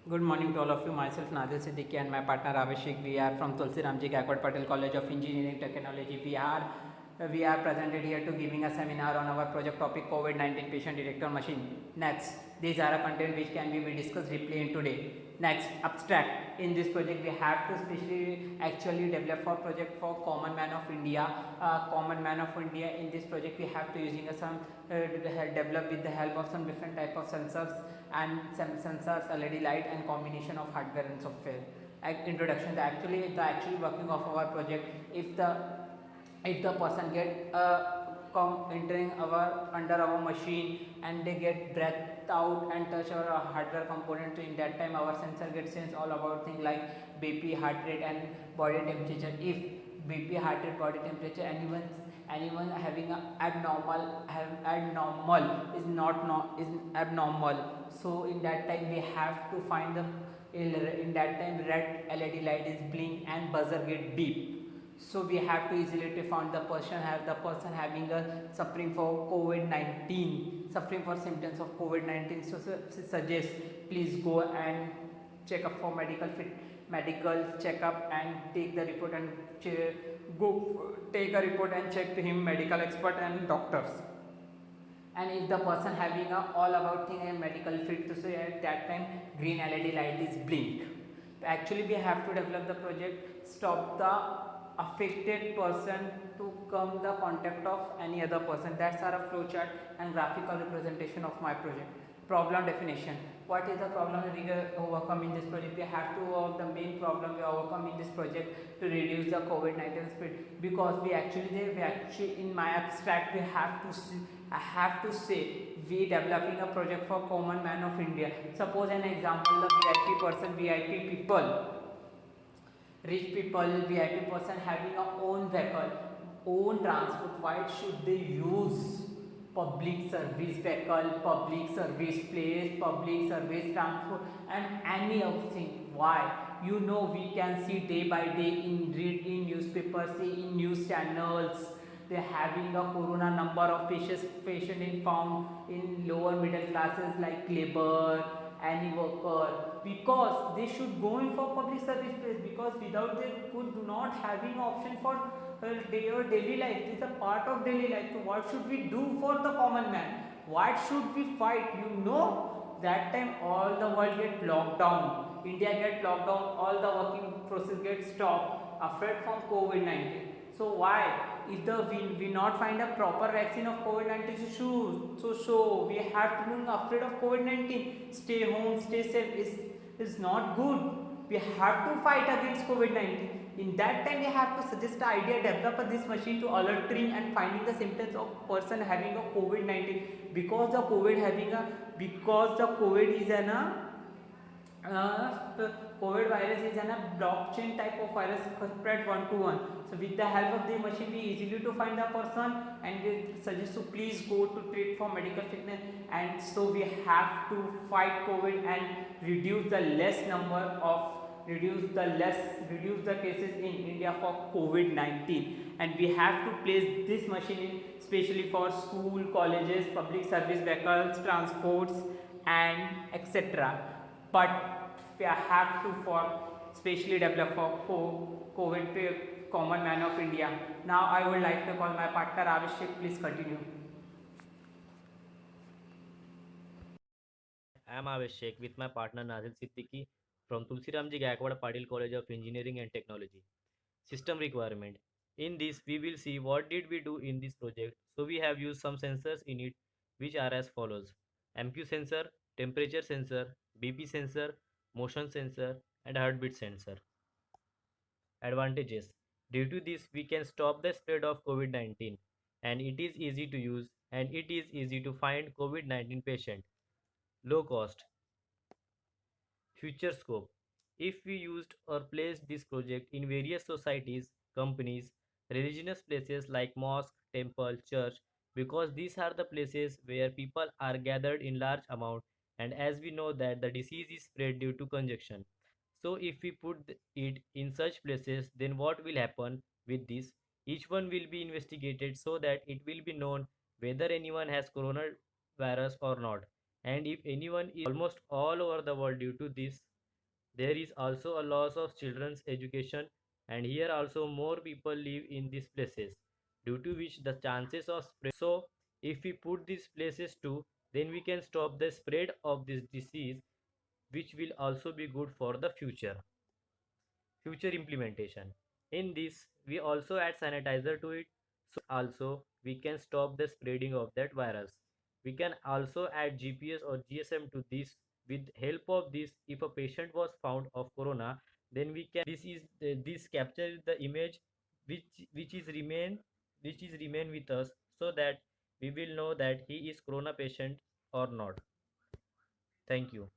Good morning to all of you. Myself Nadir Siddiqui and my partner Abhishek. We are from Tulsi Ramji Gaikwad Patel College of Engineering Technology. We are presented here to giving a seminar on our project topic COVID-19 patient detector machine. Next, these are a content which can be discussed deeply in today. Next, abstract. In this project, we have to specially actually develop for project for common man of India. Common man of India. In this project, we have to using some develop with the help of some different type of sensors and some sensors, LED light, and combination of hardware and software. Introduction. The actually working of our project. If the person get come entering our under our machine and they get breath out and touch our hardware component, in that time our sensor gets sense all about things like BP, heart rate, and body temperature. If BP, heart rate, body temperature, anyone having a abnormal is not is abnormal, so in that time we have to find the in that time red LED light is blink and buzzer get beep, so we have to easily to find the person having a suffering for COVID-19, suffering for symptoms of COVID-19. So suggest please go and check up for medical checkup and take the report and go take a report and check to him medical expert and doctors. And if the person having a all about thing and medical fit, so at that time green LED light is blink. Actually we have to develop the project stop the affected person to come the contact of any other person. That's our flowchart and graphical representation of my project. Problem definition. What is the problem we overcome in this project? We have to the main problem we overcome in this project to reduce the COVID-19 spread, because we actually in my abstract we have to see, I have to say we developing a project for common man of India. Suppose an example, the VIP person, VIP people, rich people, VIP person having a own vehicle, own transport. Why should they use public service vehicle, public service place, public service transport, and any of thing? Why? We can see day by day in read in newspapers, see in news channels, they having a corona number of patient in found in lower middle classes like labor, any worker, because they should go in for public service place, because without they could do not having option for your daily life. It is a part of daily life. So what should we do for the common man? What should we fight? That time all the world get locked down, India get locked down, all the working process get stopped afraid from COVID-19. So why, if we not find a proper vaccine of COVID-19, so we have to be afraid of COVID-19. Stay home, stay safe is not good. We have to fight against COVID-19. In that time we have to suggest the idea, develop this machine to alerting and finding the symptoms of person having a COVID-19, because the COVID is an the COVID virus is a blockchain type of virus spread one to one. So with the help of the machine, we easily to find the person and we suggest to please go to treat for medical fitness. And so we have to fight COVID and reduce the less number of reduce the cases in India for COVID-19. And we have to place this machine in especially for school, colleges, public service vehicles, transports, and etc. But we have to for specially develop for COVID common man of India. Now I would like to call my partner Abhishek. Please continue. I am Aveshek with my partner Nazil Siddiqui from Tulsi Ramji Gaikwad Patil College of Engineering and Technology. System requirement. In this, we will see what did we do in this project. So we have used some sensors in it, which are as follows: MQ sensor, temperature sensor, BP sensor, motion sensor, and heartbeat sensor. Advantages. Due to this, we can stop the spread of COVID-19, and it is easy to use and it is easy to find COVID-19 patient. Low cost. Future scope. If we used or placed this project in various societies, companies, religious places like mosque, temple, church, because these are the places where people are gathered in large amount, and as we know that the disease is spread due to congestion. So if we put it in such places, then what will happen with this? Each one will be investigated so that it will be known whether anyone has coronavirus or not, and if anyone is almost all over the world due to this, There is also a loss of children's education, and here also more people live in these places, due to which the chances of spread. So if we put these places too, then we can stop the spread of this disease, which will also be good for the future implementation. In this, we also add sanitizer to it, so also we can stop the spreading of that virus. We can also add GPS or GSM to this. With help of this, if a patient was found of corona, then we can this capture the image which which is remain which is remain with us, so that we will know that he is corona patient or not. Thank you.